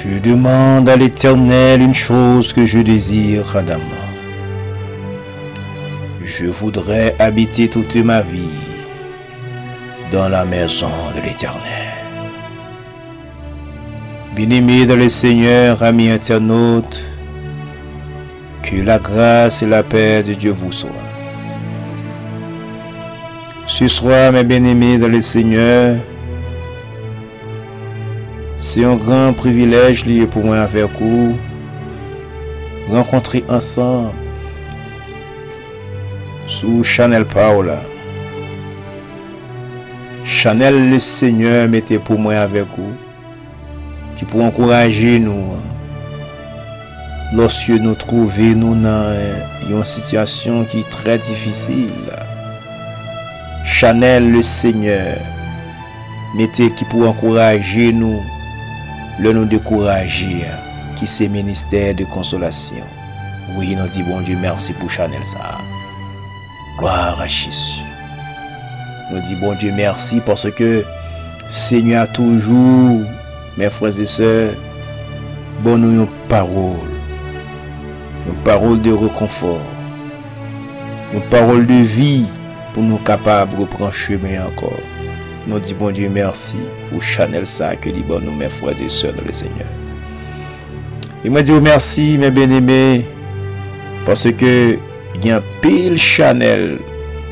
Je demande à l'Éternel une chose que je désire ardemment. Je voudrais habiter toute ma vie dans la maison de l'Éternel. Bien-aimés dans le Seigneur, amis internautes, que la grâce et la paix de Dieu vous soient. Ce soir, mes bien-aimés dans le Seigneur, c'est un grand privilège lié pour moi avec vous, rencontrer ensemble sous Chanel Paola. Chanel le Seigneur mettait pour moi avec vous, qui pour encourager nous lorsque nous trouvons dans une situation qui est très difficile. Chanel le Seigneur mettait qui pour encourager nous, le nous décourager, qui c'est ministère de consolation. Oui, nous disons bon Dieu merci pour Chanel ça. Gloire à Jésus. Nous disons bon Dieu merci parce que Seigneur a toujours, mes frères et sœurs, bon nous une parole de réconfort, une parole de vie pour nous capables de reprendre chemin encore. Nous disons bon Dieu merci pour Chanel ça que dit bon nous mes frères et sœurs dans le Seigneur. Et moi dis merci mes bien-aimés parce que il y a un pile Chanel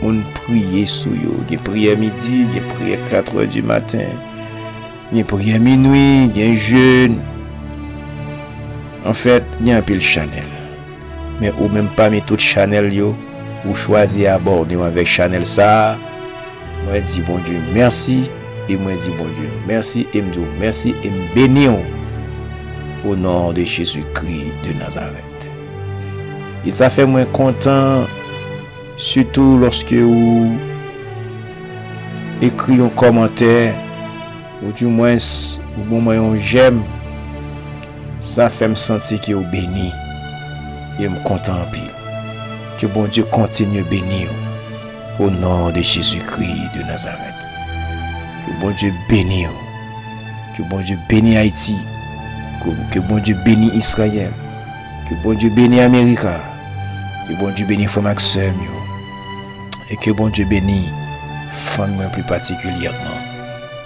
on prier sur yo, il y a prière midi, il y a prière 4h du matin, il y a prière minuit, il y a jeûne. En fait, il y a un pile Chanel. Mais ou même pas mais tout Chanel yo, ou choisir aborder avec Chanel ça. Moi dis bon Dieu merci et moi dis bon Dieu merci et me dis merci et me bénis au nom de Jésus-Christ de Nazareth. Et ça fait moi content surtout lorsque vous écrivez un commentaire ou du moins ou bon j'aime, ça fait me sentir que vous béni et me content en pile. Que bon Dieu continue à bénir au nom de Jésus-Christ de Nazareth. Que bon Dieu bénisse. Que bon Dieu bénisse Haïti. Que bon Dieu bénisse Israël. Que bon Dieu bénisse Amérique. Que bon Dieu bénisse Frère Maxime. Et que bon Dieu bénisse femme plus particulièrement.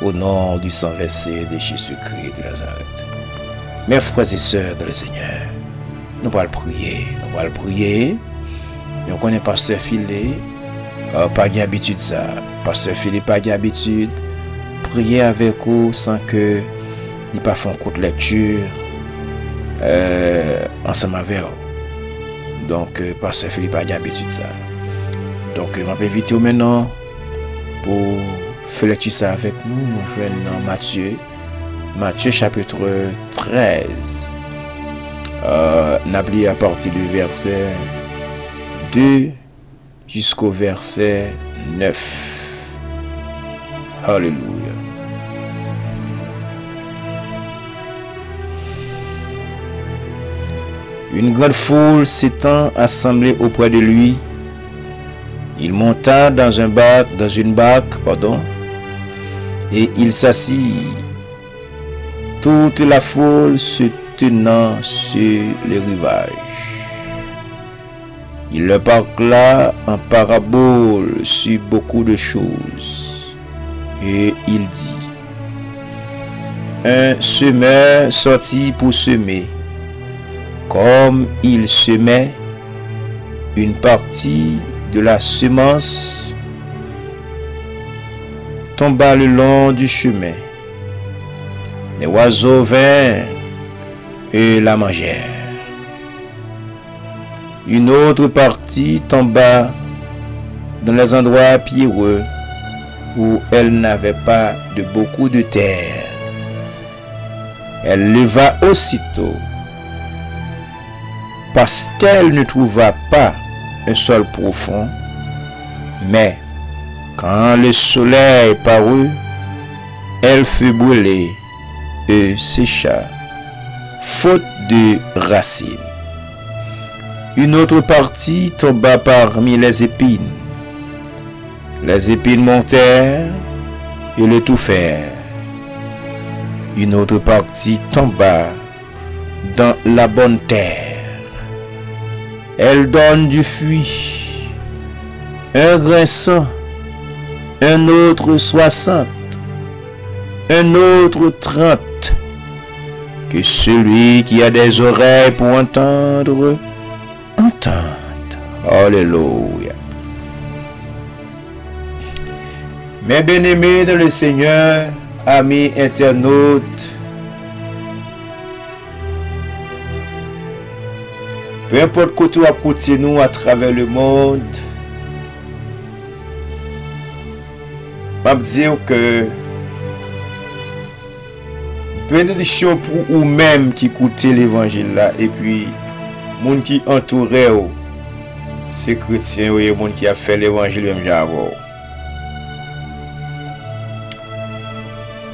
Au nom du sang versé de Jésus-Christ de Nazareth. Mes frères et sœurs dans le Seigneur, nous allons prier. Nous allons prier. Nous connaissons Pasteur Philippe. Pas d'habitude ça. Pasteur Philippe pas d'habitude. Prier avec vous sans que il pas font courte lecture ensemble avec vous. Donc Pasteur Philippe pas d'habitude ça. Donc je vais inviter maintenant pour faire lecture ça avec nous. Nous jouons dans Matthieu chapitre 13. N'abli à partir du verset 2 jusqu'au verset 9. Alléluia. Une grande foule s'étant assemblée auprès de lui, il monta dans une barque, et il s'assit, toute la foule se tenant sur le rivage. Il leur parla en parabole sur beaucoup de choses. Et il dit, un semeur sortit pour semer. Comme il semait, une partie de la semence tomba le long du chemin. Les oiseaux vinrent et la mangèrent. Une autre partie tomba dans les endroits pierreux où elle n'avait pas de beaucoup de terre. Elle leva aussitôt parce qu'elle ne trouva pas un sol profond. Mais quand le soleil parut, elle fut brûlée et sécha, faute de racines. Une autre partie tomba parmi les épines. Les épines montèrent et l'étouffèrent. Une autre partie tomba dans la bonne terre. Elle donne du fruit, un grain 100, un autre 60, un autre 30. Que celui qui a des oreilles pour entendre, entende. Alléluia. Mes bien-aimés dans le Seigneur, amis internautes, peu importe côté à côté nous à travers le monde, je vais dire que bénédiction pour vous-même qui écoutez l'évangile là, et puis monde qui entouré ces chrétiens ou les monde qui a fait l'évangile même j'avoue.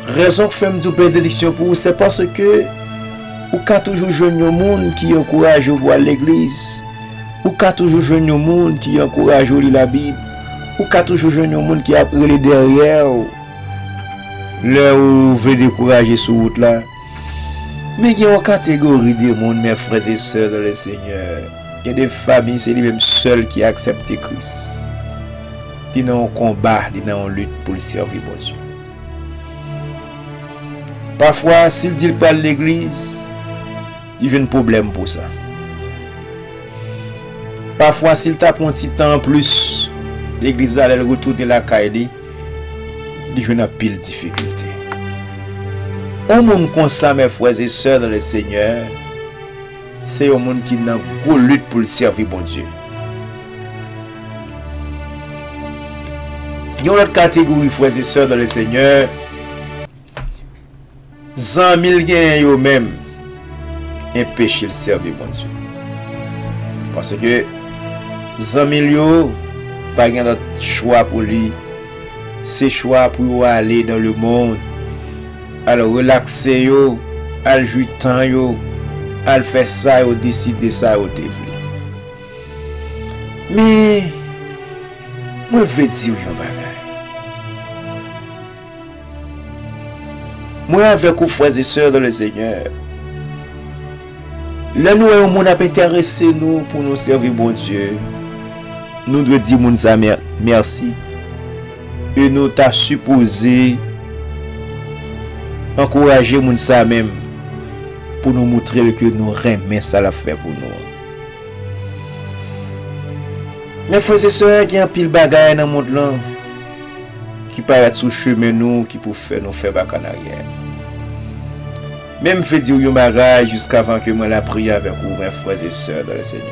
Raison que fait me dire bénédiction pour vous, c'est parce que ou ka toujours jeune monde qui encourage vous à l'église, ou ka toujours jeune monde qui encourage vous lire la Bible, ou ka toujours jeune monde qui a les derrière là où veut décourager sur route là. Mais il y a une catégorie de monde, mes frères et sœurs dans le Seigneur. Il y a des familles, c'est les mêmes seuls qui acceptent Christ. Ils ont un combat, ils ont une lutte pour le servir, bon Dieu. Parfois, s'il dit pas l'église, il y a un problème pour ça. Parfois, s'il tape un petit temps en plus, l'église a le retour de la caille, il y a une pile de difficultés. Un monde comme ça, mes frères et sœurs dans le Seigneur, c'est un monde qui n'a pas lutte pour le servir, bon Dieu. Il y a une autre catégorie, frères et sœurs dans le Seigneur, 100 000 gains eux-mêmes empêcher le servir, bon Dieu. Parce que 100 000 pas de choix pour lui. C'est choix pour aller dans le monde. Alors relaxer yo, al jouir temps yo, al faire ça yo, décider ça yo te vle. Mais moi veux dire yon bagay. Moi avec vous frères et sœurs dans le Seigneur. Là nous on monde a intéressé nous pour nous servir bon Dieu. Nous devons dire moun ça merci. Et nous t'a supposé encourager moun ça même pour nous montrer que nous remet ça la fait pour nous. Mes frères et sœurs, il y a un pile bagaille dans le monde là qui paraît sous chemin nous qui pour faire nous faire bac en arrière. Même fait dire un bagaille jusqu'avant que moi la prière avec vous mes frères et sœurs dans le Seigneur.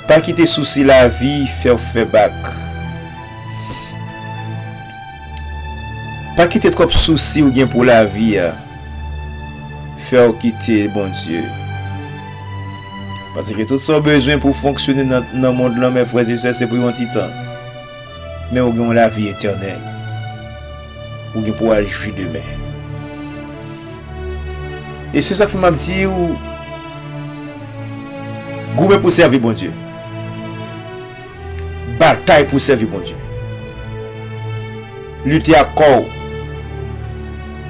Pas quitter souci la vie, faire bac. Pas quitter trop soucis ou bien pour la vie. Faire quitter bon Dieu. Parce que tout ça besoin pour fonctionner dans le monde là, mes frères et sœurs, c'est pour un petit temps. Mais on a la vie éternelle. Ou bien pour aller jouir demain. Et c'est ça que je m'a dit ou goumer pour servir bon Dieu. Bataille pour servir bon Dieu. Lutter à corps.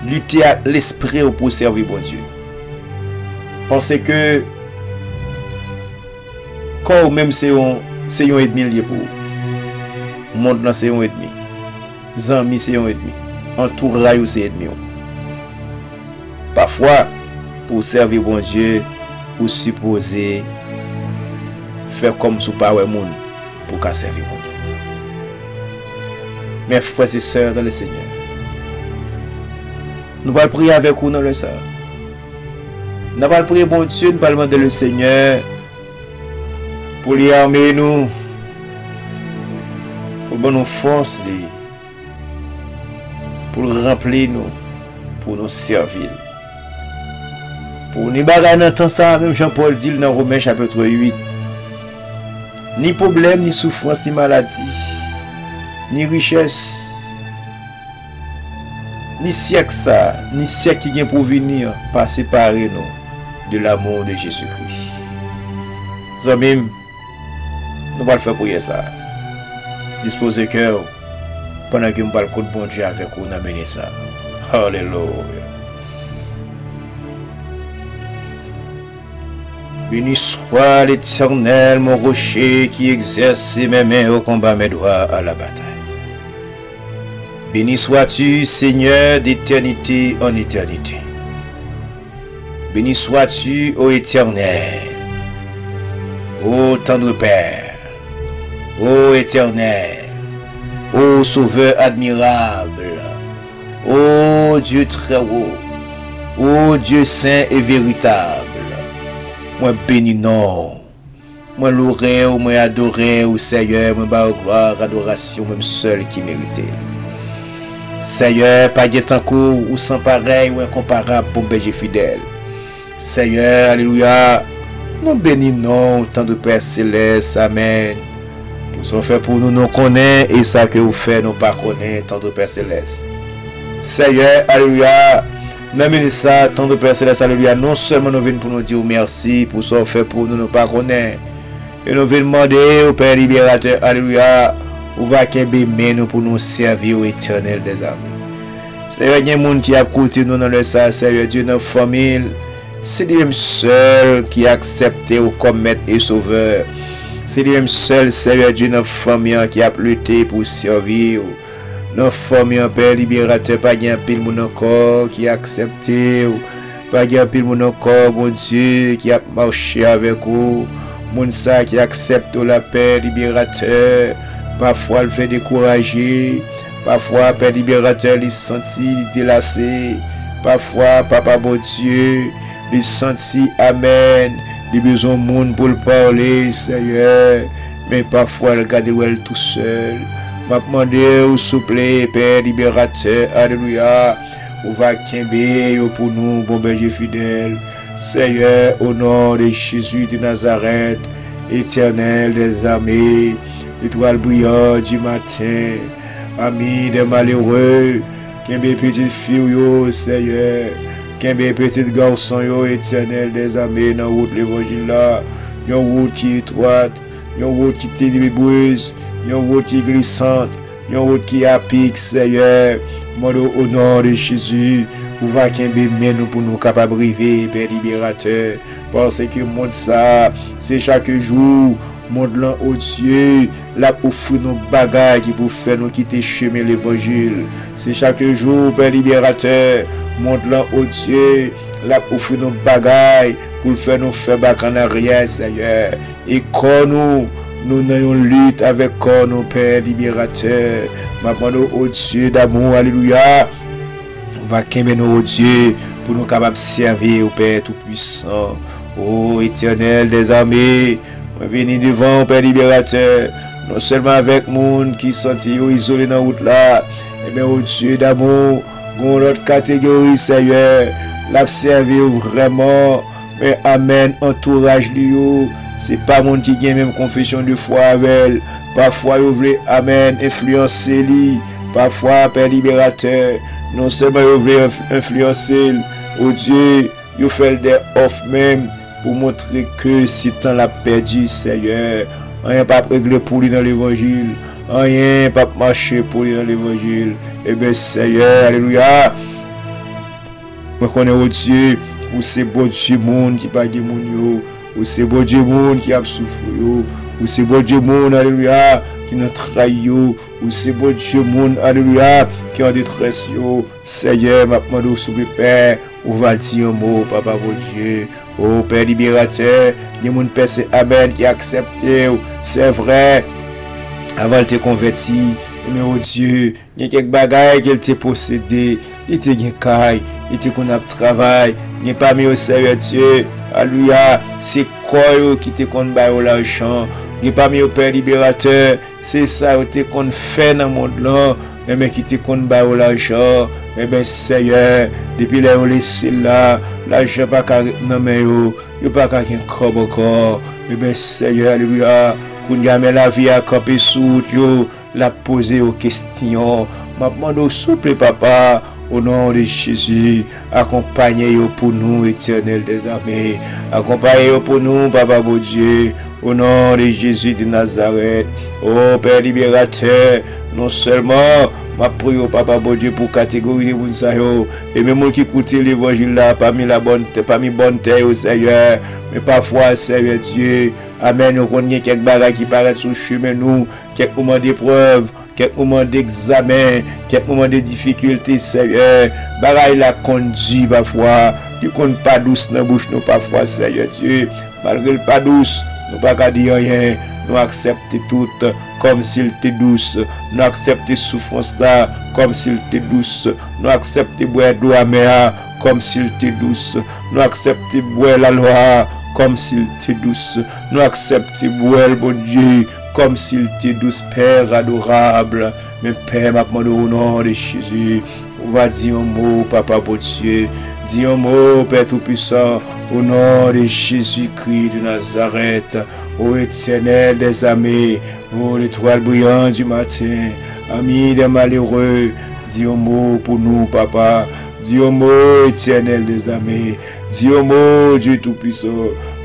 Lutter à l'esprit pour servir bon Dieu. Parce que corps même c'est un et demi lié pour monde là c'est un et demi. Zami c'est un et demi. Entourage c'est un et demi. Parfois pour servir bon Dieu ou supposer faire comme sous pas monde pour qu'à servir bon Dieu. Mes frères et sœurs dans le Seigneur, nous allons prier avec vous dans le sang. Nous allons prier bon Dieu, nous allons demander le Seigneur pour lui armer nous, pour nous force, pour remplir nous, pour nous servir. Pour nous bagailler dans temps ça, même Jean-Paul dit dans Romains chapitre 8, ni problème, ni souffrance, ni maladie, ni richesse, ni siècle ça, ni siècle qui vient pour venir, pas séparer nous de l'amour de Jésus-Christ. Zamim, nous allons faire prier ça. Disposez cœur pendant que nous parlons de bon Dieu avec vous, nous amener ça. Alléluia. Béni soit l'Éternel, mon rocher, qui exerce mes mains au combat, mes doigts à la bataille. Béni sois-tu, Seigneur, d'éternité en éternité. Béni sois-tu, ô Éternel, ô tendre Père, ô Éternel, ô Sauveur admirable, ô Dieu très haut, ô Dieu saint et véritable. Moi béni non, moi loué ou moi adoré ou Seigneur, moi bas gloire, adoration, même seul qui méritait. Seigneur, pas de temps ou sans pareil ou incomparable pour berger fidèle. Seigneur, alléluia, nous bénissons tant de Père Céleste, amen. Tout ce qu'on fait pour nous, nous connaissons, et ça que vous faites, nous pas connaissons, tant de Père Céleste. Seigneur, alléluia, même ça, tant de Père Céleste, alléluia, non seulement nous venons pour nous dire merci pour ce qu'on fait pour nous, nous pas connaissons, et nous venons demander au Père libérateur, alléluia, où va qu'il nous pour nous servir au éternel des armées. Seigneur, il y a des gens qui a écouté nous dans le sang, Seigneur Dieu, notre famille. C'est lui-même seul qui a accepté au comme maître et sauveur. C'est lui-même seul, Seigneur Dieu, notre famille qui a lutté pour servir. Notre famille, Père libérateur, pas de pile mon corps qui a accepté. Pas de pile mon corps, mon Dieu, qui a marché avec vous. Mon ça qui accepte la paix libérateur. Parfois, il fait décourager. Parfois, Père libérateur, il se sentit délassé. Parfois, Papa bon Dieu, il senti amen, il besoin de monde pour le parler, Seigneur. Mais parfois, il garde tout seul. M'a demandé au souple, Père libérateur, alléluia. On va quimber pour nous, bon berger fidèle. Seigneur, au nom de Jésus de Nazareth, éternel des armées, l'étoile brillante du matin, ami des malheureux, quimber petite fille, Seigneur. Qu'un petit garçon yo éternel des armées dans route l'évangile là, une route qui est étroite, une route qui est ténébreuse, une route qui est glissante, une route qui est à pic, Seigneur. Au nom de Jésus, vous va qu'un bébé nous pour nous capables de rêver, Père libérateur, parce que le monde ça, c'est chaque jour. Monde là, oh Dieu, là pour offrir nos bagages qui pour faire nous quitter chemin l'évangile. C'est chaque jour, Père libérateur, monde là, oh Dieu, là pour offrir nos bagages pour faire nous faire bac en arrière, Seigneur. Et quand nous n'ayons lutte avec quand nous, Père libérateur, ma demande, oh Dieu d'amour, alléluia, on va qu'aimer nous, oh Dieu, pour nous capables de servir au Père Tout-Puissant, oh éternel des armées. Venir devant, Père libérateur, non seulement avec monde qui sont isolés dans la route là, mais au Dieu d'amour, pour notre catégorie, Seigneur, l'a servir vraiment, mais amen, entourage lui, c'est pas monde qui gagne même confession de foi avec elle, parfois vous voulez, amen, influencer lui, parfois, Père libérateur, non seulement vous voulez influencer, au Dieu, vous faites des offres même, pour montrer que si tant l'a perdu, Seigneur, rien pas réglé pour lui dans l'évangile, rien pas marché pour lui dans l'évangile. Eh bien, Seigneur, alléluia. Moi, connais au Dieu, ou c'est bon Dieu monde qui pas de monde, ou c'est bon Dieu monde qui a souffert, ou c'est bon Dieu monde, alléluia, qui n'a trahi, ou c'est bon Dieu monde, alléluia, qui en détresse, Seigneur, ma demande sous le Père, ou va dire un mot, Papa, bon Dieu. Oh Père libérateur, il y a des personnes amen qui acceptent, c'est vrai, avant de te convertir, mais oh Dieu, il y a quelques bagailles qu'elle t'a possédé, il t'a gagné caille, il t'a qu'on a travail, il n'y a pas mis au Seigneur Dieu, alléluia, c'est quoi qui t'a qu'on baille l'argent, il n'y a pas mis au Père libérateur, c'est ça qu'on fait dans le monde là, mais qui t'a qu'on baille l'argent. Eh bien, Seigneur, depuis là, on laisse là, l'argent pas qu'à non mais yo pas qu'à corps encore. Eh bien, Seigneur, alléluia, pour nous amener la vie à camper sous yo, la poser aux questions. Ma demande au souple, Papa, au nom de Jésus, accompagnez-vous pour nous, éternel des armées. Accompagnez-vous pour nous, Papa, bon Dieu, au nom de Jésus de Nazareth. Oh, Père libérateur, non seulement Ma prie, papa, bon Dieu, pour catégorie de moun sa yo. Et même moun qui écoute l'évangile là, parmi bonne terre, au Seigneur. Mais parfois, Seigneur Dieu, amen, nous connaissons quelques bagages qui paraissent sur le chemin, nous, quelques moments d'épreuve, quelques moments d'examen, quelques moments de difficultés, Seigneur. Bagaille la conduit parfois, tu comptes pas douce dans la bouche, nous parfois, Seigneur Dieu. Malgré le pas douce, nous pas qu'à dire rien, nous accepter tout comme s'il était douce, nous accepter souffrance là comme s'il était douce, nous accepter boire d'eau amère comme s'il était douce, nous accepter boire la loi comme s'il était douce, nous accepter boire le bon Dieu comme s'il était douce, Père adorable. Mais Père, m'a demandé au nom de Jésus, on va dire un mot, Papa bon Dieu, dis un mot, Père Tout-Puissant, au nom de Jésus-Christ de Nazareth, ô éternel des armées, ô l'étoile brillante du matin, ami des malheureux, dis un mot pour nous, Papa, dis un mot, éternel des armées, dis un mot, Dieu Tout-Puissant,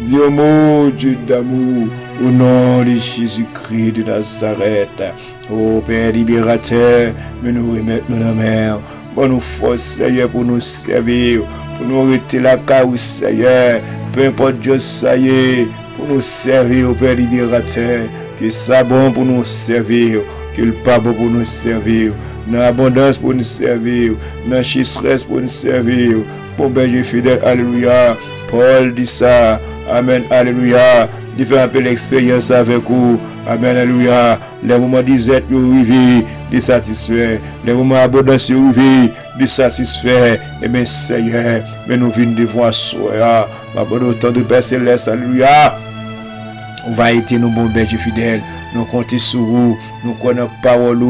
dis un mot, Dieu d'amour, au nom de Jésus-Christ de Nazareth, ô Père libérateur, mais nous remettons nos mains, pour nous force, Seigneur, pour nous servir, pour nous arrêter la carrière, Seigneur, peu importe Dieu, ça y est, pour nous servir au Père libérateur, que ça bon pour nous servir, que le pas bon pour nous servir, dans l'abondance pour nous servir, dans la richesse pour nous servir, bon berger fidèle, alléluia. Paul dit ça, amen, alléluia. Il fait un peu l'expérience avec vous, amen, alléluia. Les moments d'isette, vous vivez, de satisfait, les moments d'abondance, vous vivez, de satisfait, et bien Seigneur, mais nous venons devant soi, ma bonne autant de Père Céleste, alléluia. On va être nos bons bergers fidèles, nous comptons sur vous, nous connaissons parole,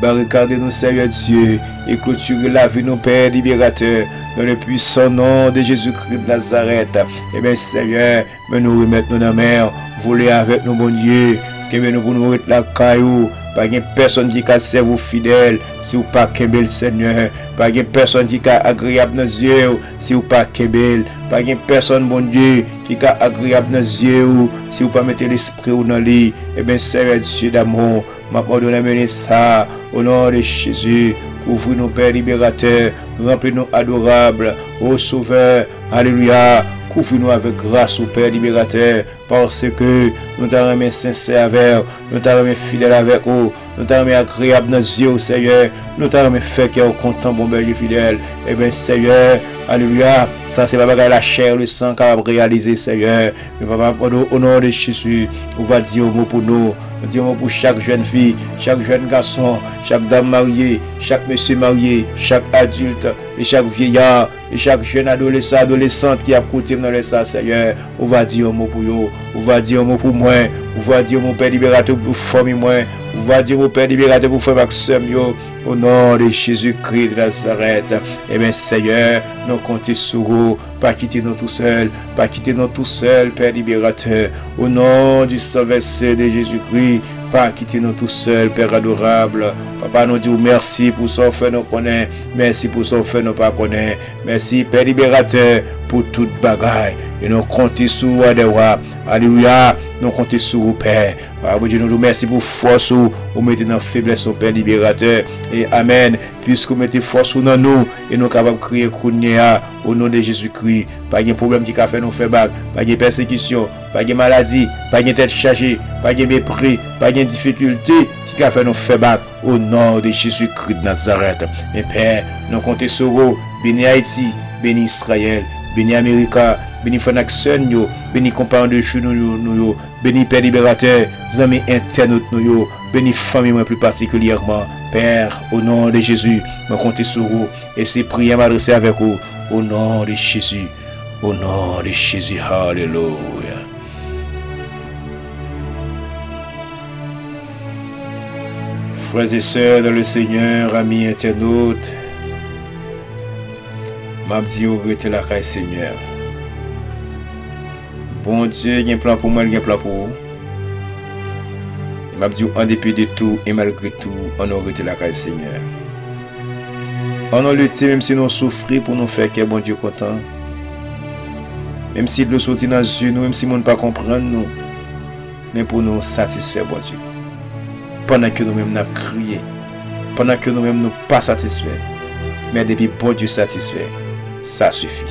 barricader nos Seigneur Dieu, et clôturer la vie de nos Pères libérateurs, dans le puissant nom de Jésus-Christ de Nazareth. Et bien Seigneur, mais nous remettons nos mains, voler avec nos bon Dieu, que nous pour nous être la caillou. Pas de personne qui a servi fidèle si vous pas Kembel Seigneur. Pas de personne qui a agréable dans les yeux si vous pas Kembel. Pas de personne, bon Dieu, qui a agréable dans les yeux si vous pas mettez l'esprit dans le lit. Eh bien, Seigneur Dieu d'amour, m'a pardonné ça au nom de Jésus. Couvre nos Pères libérateurs, remplis-nous adorables, ô Sauveur, alléluia. Couvre-nous avec grâce au Père libérateur, parce que nous t'avons sincère avec, nous t'avons fidèle avec vous, nous t'avons agréable dans les yeux, Seigneur, nous t'avons fait cœur content, bon berger fidèle. Eh bien, Seigneur, alléluia, ça c'est pas la chair, le sang qui a réalisé, Seigneur. Mais papa, au nom de Jésus, on va dire un mot pour nous. On dit un mot pour chaque jeune fille, chaque jeune garçon, chaque dame mariée, chaque monsieur marié, chaque adulte et chaque vieillard et chaque jeune adolescente qui a côté dans le sang, Seigneur. On va dire un mot pour eux, on va dire un mot pour moi, on va dire mon Père libérateur pour famille moi, on va dire mon Père libérateur pour frère Maxime yo. Au nom de Jésus-Christ de Nazareth, et bien Seigneur, nous comptons sur vous, pas quitter nous tout seul, pas quitter nous tout seul, Père libérateur. Au nom du Sauveur de Jésus-Christ, pas quitter nous tout seul, Père adorable. Papa nous dit merci pour son fait nous connaît, merci pour son fait nous pas connaît, merci Père libérateur pour toute bagaille. Et nous comptons sur vous, alléluia. Nous comptons sur vous, Père. Nous merci pour force où vous mettez dans faiblesse au Père libérateur. Et Amen. Puisque vous mettez force dans nous et nous sommes capables de crier au nom de Jésus-Christ. Pas de problème qui a fait nous faire bac, pas de persécution, pas de maladie, pas de tête chargée, pas de mépris, pas de difficulté qui a fait nous faire bac au nom de Jésus-Christ de Nazareth. Et Père, nous comptons sur vous. Bénis Haïti, bénis Israël, bénis Amérique, bénis Fonaxon, bénis compagnons de chez nous, bénis Père libérateur, amis internautes, bénis famille plus particulièrement. Père, au nom de Jésus, je compte sur vous et ces prières m'adresser avec vous. Au nom de Jésus, au nom de Jésus, alléluia. Frères et sœurs dans le Seigneur, amis internautes, m'a dit au rete la caille Seigneur. Bon Dieu, il y a un plan pour moi, il y a un plan pour vous. M'a dit en dépit de tout et malgré tout, on a rete la caille Seigneur. On a lutté même si nous souffrons pour nous faire que bon Dieu content. Même si le sortit dans les yeux, même si nous ne pas comprendre nous, mais pour nous satisfaire bon Dieu. Pendant que nous-mêmes nous crié, pendant que nous-mêmes nous pas satisfaits. Mais depuis bon Dieu satisfait, ça suffit.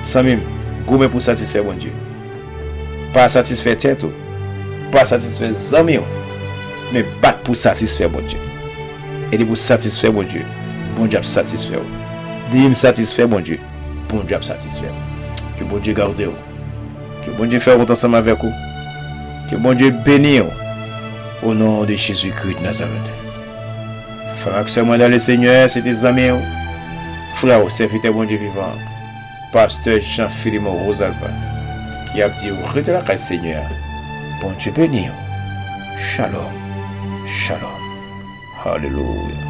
Sans même, gourmet pour satisfaire bon Dieu. Pas satisfaire tête, pas satisfaire amis, mais battre pour satisfaire bon Dieu. Et pour satisfaire bon Dieu satisfait. De satisfaire bon Dieu satisfait. Que bon Dieu garde vous. Que bon Dieu fasse ensemble avec vous. Que bon Dieu bénisse au nom de Jésus-Christ de Nazareth. Frère, seulement dans le Seigneur, c'est tes amis. Frère, serviteur bon Dieu vivant. Pasteur Jean-Philippe Rosalva. Qui a dit, retenez la grâce Seigneur. Bon Dieu bénisse. Shalom. Shalom. Hallelujah.